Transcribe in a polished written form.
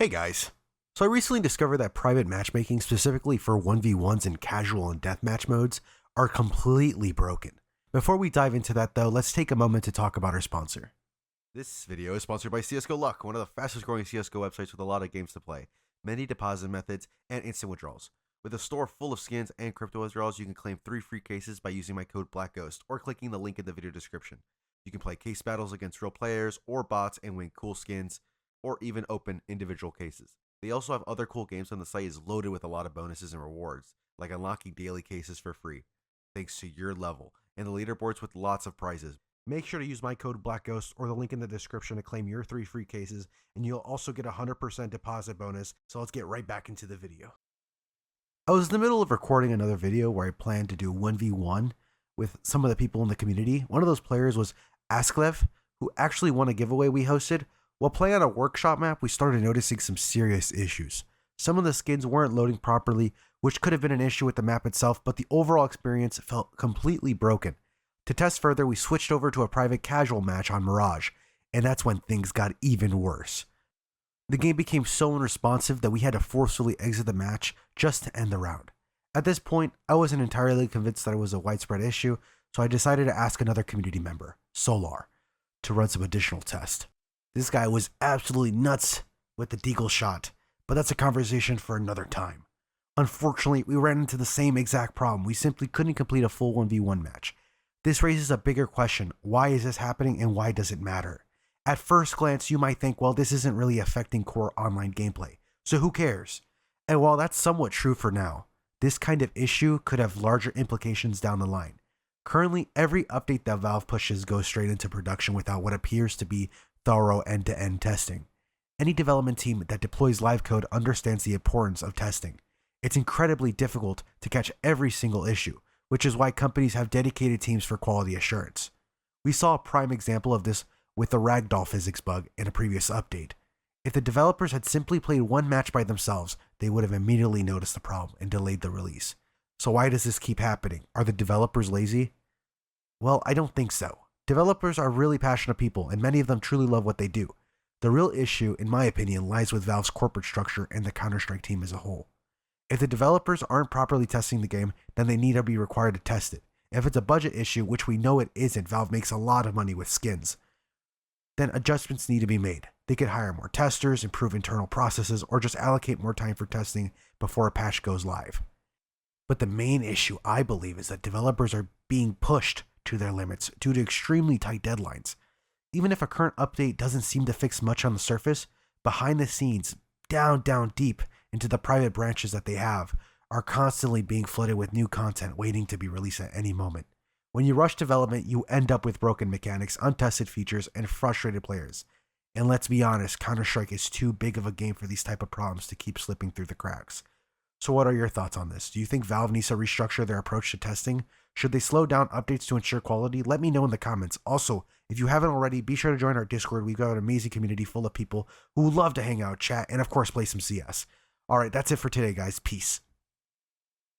Hey guys. So I recently discovered that private matchmaking, specifically for 1v1s in casual and deathmatch modes, are completely broken. Before we dive into that though, let's take a moment to talk about our sponsor. This video is sponsored by CSGO Luck, one of the fastest growing CSGO websites with a lot of games to play, many deposit methods, and instant withdrawals. With a store full of skins and crypto withdrawals, you can claim 3 free cases by using my code BlackGhost or clicking the link in the video description. You can play case battles against real players or bots and win cool skins, or even open individual cases. They also have other cool games, and the site is loaded with a lot of bonuses and rewards, like unlocking daily cases for free, thanks to your level, and the leaderboards with lots of prizes. Make sure to use my code BlackGhost or the link in the description to claim your 3 free cases, and you'll also get a 100% deposit bonus, so let's get right back into the video. I was in the middle of recording another video where I planned to do 1v1 with some of the people in the community. One of those players was Asklev, who actually won a giveaway we hosted. While playing on a workshop map, we started noticing some serious issues. Some of the skins weren't loading properly, which could have been an issue with the map itself, but the overall experience felt completely broken. To test further, we switched over to a private casual match on Mirage, and that's when things got even worse. The game became so unresponsive that we had to forcefully exit the match just to end the round. At this point, I wasn't entirely convinced that it was a widespread issue, so I decided to ask another community member, Solar, to run some additional tests. This guy was absolutely nuts with the deagle shot, but that's a conversation for another time. Unfortunately, we ran into the same exact problem. We simply couldn't complete a full 1v1 match. This raises a bigger question. Why is this happening and why does it matter? At first glance, you might think, well, this isn't really affecting core online gameplay, so who cares? And while that's somewhat true for now, this kind of issue could have larger implications down the line. Currently, every update that Valve pushes goes straight into production without what appears to be thorough end-to-end testing. Any development team that deploys live code understands the importance of testing. It's incredibly difficult to catch every single issue, which is why companies have dedicated teams for quality assurance. We saw a prime example of this with the ragdoll physics bug in a previous update. If the developers had simply played one match by themselves, they would have immediately noticed the problem and delayed the release. So why does this keep happening? Are the developers lazy? Well, I don't think so. Developers are really passionate people, and many of them truly love what they do. The real issue, in my opinion, lies with Valve's corporate structure and the Counter-Strike team as a whole. If the developers aren't properly testing the game, then they need to be required to test it. If it's a budget issue, which we know it isn't, Valve makes a lot of money with skins, then adjustments need to be made. They could hire more testers, improve internal processes, or just allocate more time for testing before a patch goes live. But the main issue, I believe, is that developers are being pushed to their limits due to extremely tight deadlines. Even if a current update doesn't seem to fix much on the surface, behind the scenes, down deep into the private branches that they have, are constantly being flooded with new content waiting to be released at any moment. When you rush development, you end up with broken mechanics, untested features, and frustrated players. And let's be honest, Counter-Strike is too big of a game for these type of problems to keep slipping through the cracks. So what are your thoughts on this? Do you think Valve needs to restructure their approach to testing? Should they slow down updates to ensure quality? Let me know in the comments. Also, if you haven't already, be sure to join our Discord. We've got an amazing community full of people who love to hang out, chat, and of course play some CS. Alright, that's it for today, guys. Peace.